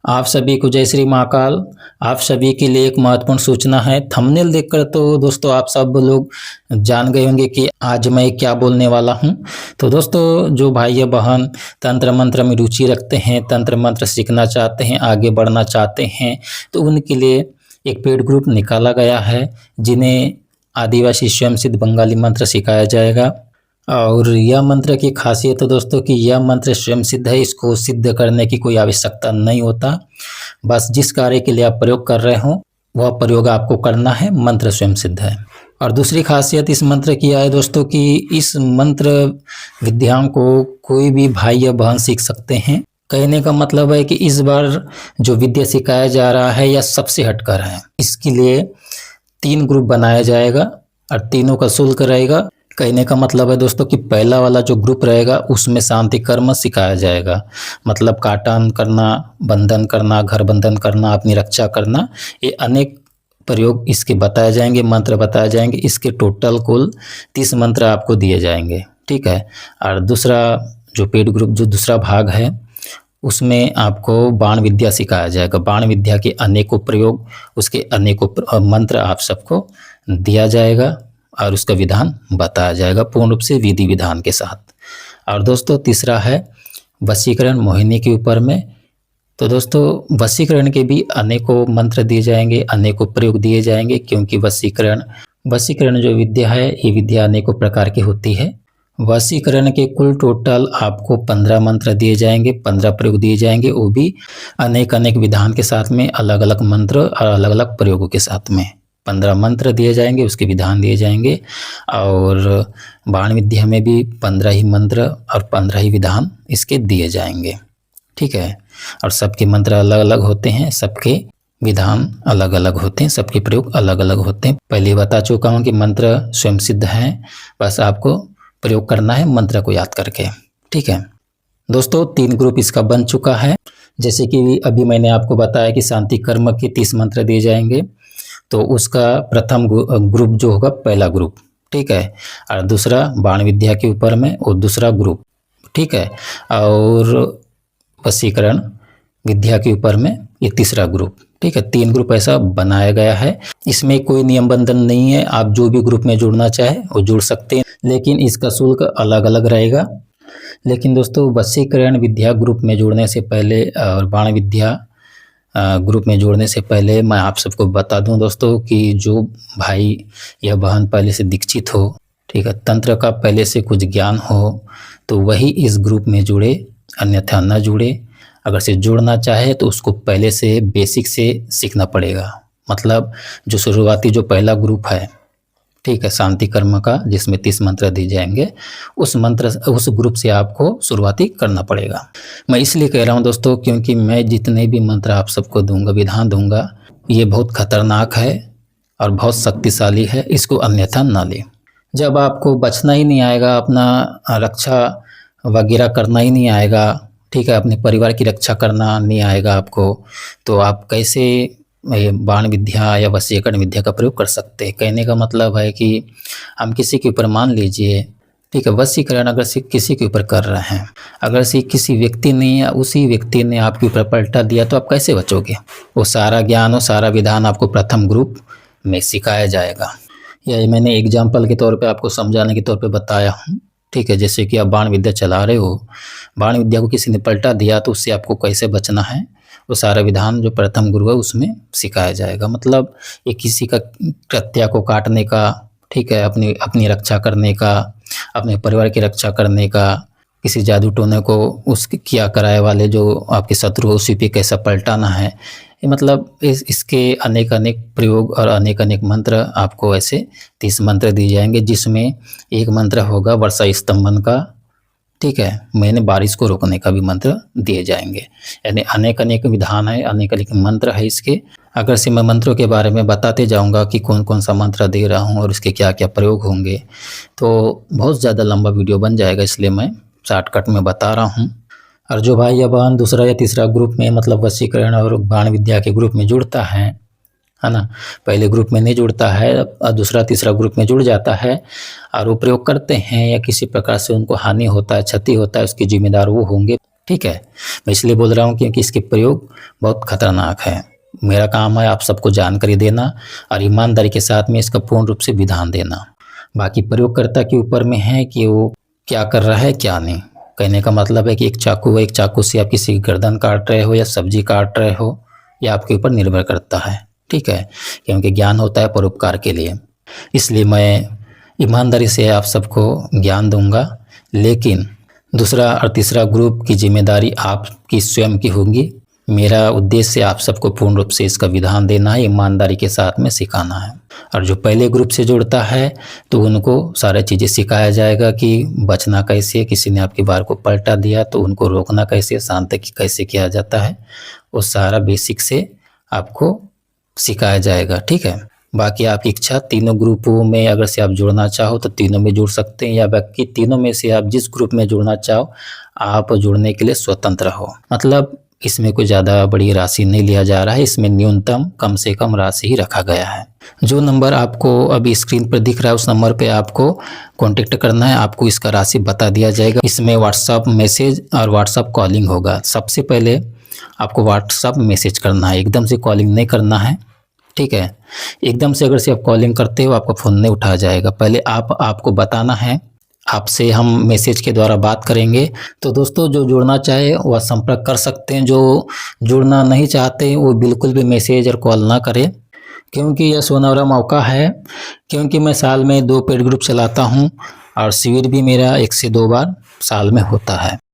आप सभी को जय श्री महाकाल। आप सभी के लिए एक महत्वपूर्ण सूचना है। थंबनेल देखकर तो दोस्तों आप सब लोग जान गए होंगे कि आज मैं क्या बोलने वाला हूं। तो दोस्तों जो भाई या बहन तंत्र मंत्र में रुचि रखते हैं, तंत्र मंत्र सीखना चाहते हैं, आगे बढ़ना चाहते हैं, तो उनके लिए एक पेड ग्रुप निकाला गया है जिन्हें आदिवासी स्वयं सिद्ध बंगाली मंत्र सिखाया जाएगा। और यह मंत्र की खासियत है दोस्तों कि यह मंत्र स्वयं सिद्ध है, इसको सिद्ध करने की कोई आवश्यकता नहीं होता। बस जिस कार्य के लिए आप प्रयोग कर रहे हो वह प्रयोग आपको करना है, मंत्र स्वयं सिद्ध है। और दूसरी खासियत इस मंत्र की है दोस्तों कि इस मंत्र विद्याओं को कोई भी भाई या बहन सीख सकते हैं। कहने का मतलब है कि इस बार जो विद्या सिखाया जा रहा है यह सबसे हटकर है। इसके लिए 3 ग्रुप बनाया जाएगा और तीनों का शुल्क रहेगा। कहने का मतलब है दोस्तों कि पहला वाला जो ग्रुप रहेगा उसमें शांति कर्म सिखाया जाएगा, मतलब काटन करना, बंधन करना, घर बंधन करना, अपनी रक्षा करना, ये अनेक प्रयोग इसके बताए जाएंगे, मंत्र बताए जाएंगे। इसके टोटल कुल 30 मंत्र आपको दिए जाएंगे, ठीक है। और दूसरा जो पेड ग्रुप जो दूसरा भाग है उसमें आपको बाण विद्या सिखाया जाएगा। बाण विद्या के अनेकों प्रयोग, उसके अनेकों मंत्र आप सबको दिया जाएगा और उसका विधान बताया जाएगा पूर्ण रूप से विधि विधान के साथ। और दोस्तों तीसरा है वशीकरण मोहिनी के ऊपर में। तो दोस्तों वशीकरण के भी अनेकों मंत्र दिए जाएंगे, अनेकों प्रयोग दिए जाएंगे, क्योंकि वशीकरण जो विद्या है ये विद्या अनेकों प्रकार की होती है। वशीकरण के कुल टोटल आपको 15 मंत्र दिए जाएंगे, 15 प्रयोग दिए जाएंगे, वो भी अनेक विधान के साथ में, अलग अलग मंत्र और अलग अलग प्रयोगों के साथ में 15 मंत्र दिए जाएंगे, उसके विधान दिए जाएंगे। और बाण विद्या में भी 15 ही मंत्र और 15 ही विधान इसके दिए जाएंगे, ठीक है। और सबके मंत्र अलग अलग होते हैं, सबके विधान अलग अलग होते हैं, सबके प्रयोग अलग अलग होते हैं। पहले बता चुका हूँ कि मंत्र स्वयं सिद्ध हैं, बस आपको प्रयोग करना है मंत्र को याद करके, ठीक है। दोस्तों 3 ग्रुप इसका बन चुका है। जैसे कि अभी मैंने आपको बताया कि शांति कर्म के 30 मंत्र दिए जाएंगे, तो उसका प्रथम ग्रुप जो होगा पहला ग्रुप, ठीक है। और दूसरा बाण विद्या के ऊपर में और दूसरा ग्रुप, ठीक है। और वशीकरण विद्या के ऊपर में ये तीसरा ग्रुप, ठीक है। 3 ग्रुप ऐसा बनाया गया है। इसमें कोई नियम बंधन नहीं है, आप जो भी ग्रुप में जुड़ना चाहे वो जुड़ सकते हैं, लेकिन इसका शुल्क अलग अलग रहेगा। लेकिन दोस्तों वशीकरण विद्या ग्रुप में जुड़ने से पहले और बाण विद्या ग्रुप में जोड़ने से पहले मैं आप सबको बता दूं दोस्तों कि जो भाई या बहन पहले से दीक्षित हो, ठीक है, तंत्र का पहले से कुछ ज्ञान हो, तो वही इस ग्रुप में जुड़े, अन्यथा न जुड़े। अगर से जुड़ना चाहे तो उसको पहले से बेसिक से सीखना पड़ेगा, मतलब जो शुरुआती जो पहला ग्रुप है, ठीक है, शांति कर्म का, जिसमें 30 मंत्र दिए जाएंगे, उस ग्रुप से आपको शुरुआती करना पड़ेगा। मैं इसलिए कह रहा हूं दोस्तों क्योंकि मैं जितने भी मंत्र आप सबको दूंगा, विधान दूंगा, ये बहुत खतरनाक है और बहुत शक्तिशाली है, इसको अन्यथा ना लें। जब आपको बचना ही नहीं आएगा, अपना रक्षा वगैरह करना ही नहीं आएगा, ठीक है, अपने परिवार की रक्षा करना नहीं आएगा आपको, तो आप कैसे बाण विद्या या वशीकरण विद्या का प्रयोग कर सकते हैं। कहने का मतलब है कि हम किसी के ऊपर, मान लीजिए, ठीक है, वशीकरण अगर किसी के ऊपर कर रहे हैं, अगर किसी व्यक्ति ने या उसी व्यक्ति ने आपके ऊपर पलटा दिया तो आप कैसे बचोगे। वो सारा ज्ञान और सारा विधान आपको प्रथम ग्रुप में सिखाया जाएगा। या मैंने एग्जाम्पल के तौर पे आपको समझाने के तौर पे बताया हूँ, ठीक है। जैसे कि आप बाण विद्या चला रहे हो, बाण विद्या को किसी ने पलटा दिया तो उससे आपको कैसे बचना है, वो सारा विधान जो प्रथम गुरु है उसमें सिखाया जाएगा। मतलब ये किसी का कृत्या को काटने का, ठीक है, अपनी रक्षा करने का, अपने परिवार की रक्षा करने का, किसी जादू टोने को उसके किया कराए वाले जो आपके शत्रु हो उसी पे कैसा पलटाना है, ये मतलब इसके अनेक प्रयोग और अनेक मंत्र आपको ऐसे 30 मंत्र दिए जाएंगे, जिसमें एक मंत्र होगा वर्षा स्तंभन का, ठीक है, मैंने बारिश को रोकने का भी मंत्र दिए जाएंगे। यानी अनेक विधान है, अनेक मंत्र है इसके। अगर से मैं मंत्रों के बारे में बताते जाऊंगा कि कौन कौन सा मंत्र दे रहा हूं और इसके क्या क्या प्रयोग होंगे, तो बहुत ज़्यादा लंबा वीडियो बन जाएगा, इसलिए मैं शॉर्टकट में बता रहा हूं। और जो भाई या बहन दूसरा या तीसरा ग्रुप में, मतलब वशीकरण और बाण विद्या के ग्रुप में जुड़ता है ना, पहले ग्रुप में नहीं जुड़ता है और दूसरा तीसरा ग्रुप में जुड़ जाता है और वो प्रयोग करते हैं या किसी प्रकार से उनको हानि होता है, क्षति होता है, उसके जिम्मेदार वो होंगे, ठीक है। मैं इसलिए बोल रहा हूँ क्योंकि इसके प्रयोग बहुत खतरनाक है। मेरा काम है आप सबको जानकारी देना और ईमानदारी के साथ में इसका पूर्ण रूप से विधान देना। बाकी प्रयोगकर्ता के ऊपर में है कि वो क्या कर रहा है क्या नहीं। कहने का मतलब है कि एक चाकू है, एक चाकू से आप किसी की गर्दन काट रहे हो या सब्जी काट रहे हो, यह आपके ऊपर निर्भर करता है। ठीक है, क्योंकि ज्ञान होता है परोपकार के लिए। इसलिए मैं ईमानदारी से आप सबको ज्ञान दूंगा, लेकिन दूसरा और तीसरा ग्रुप की जिम्मेदारी आपकी स्वयं की होगी। मेरा उद्देश्य आप सबको पूर्ण रूप से इसका विधान देना है, ईमानदारी के साथ में सिखाना है। और जो पहले ग्रुप से जुड़ता है तो उनको सारी चीज़ें सिखाया जाएगा कि बचना कैसे, किसी ने आपकी बार को पलटा दिया तो उनको रोकना कैसे, शांत कैसे किया जाता है, वो सारा बेसिक से आपको सिखाया जाएगा। ठीक है, बाकी आपकी इच्छा तीनों ग्रुपों में अगर से आप जुड़ना चाहो तो तीनों में जुड़ सकते हैं, या बाकी तीनों में से आप जिस ग्रुप में जुड़ना चाहो आप जुड़ने के लिए स्वतंत्र हो। मतलब इसमें कोई ज़्यादा बड़ी राशि नहीं लिया जा रहा है, इसमें न्यूनतम कम से कम राशि ही रखा गया है। जो नंबर आपको अभी स्क्रीन पर दिख रहा है उस नंबर पे आपको कांटेक्ट करना है, आपको इसका राशि बता दिया जाएगा। इसमें व्हाट्सअप मैसेज और व्हाट्सअप कॉलिंग होगा। सबसे पहले आपको व्हाट्सअप मैसेज करना है, एकदम से कॉलिंग नहीं करना है। ठीक है, एकदम से अगर से आप कॉलिंग करते हो आपका फ़ोन नहीं उठाया जाएगा। पहले आपको बताना है, आपसे हम मैसेज के द्वारा बात करेंगे। तो दोस्तों जो जुड़ना चाहे वह संपर्क कर सकते हैं, जो जुड़ना नहीं चाहते वो बिल्कुल भी मैसेज और कॉल ना करें, क्योंकि यह सुनहरा मौका है। क्योंकि मैं साल में 2 पेड ग्रुप चलाता हूँ और शिविर भी मेरा 1 से 2 बार साल में होता है।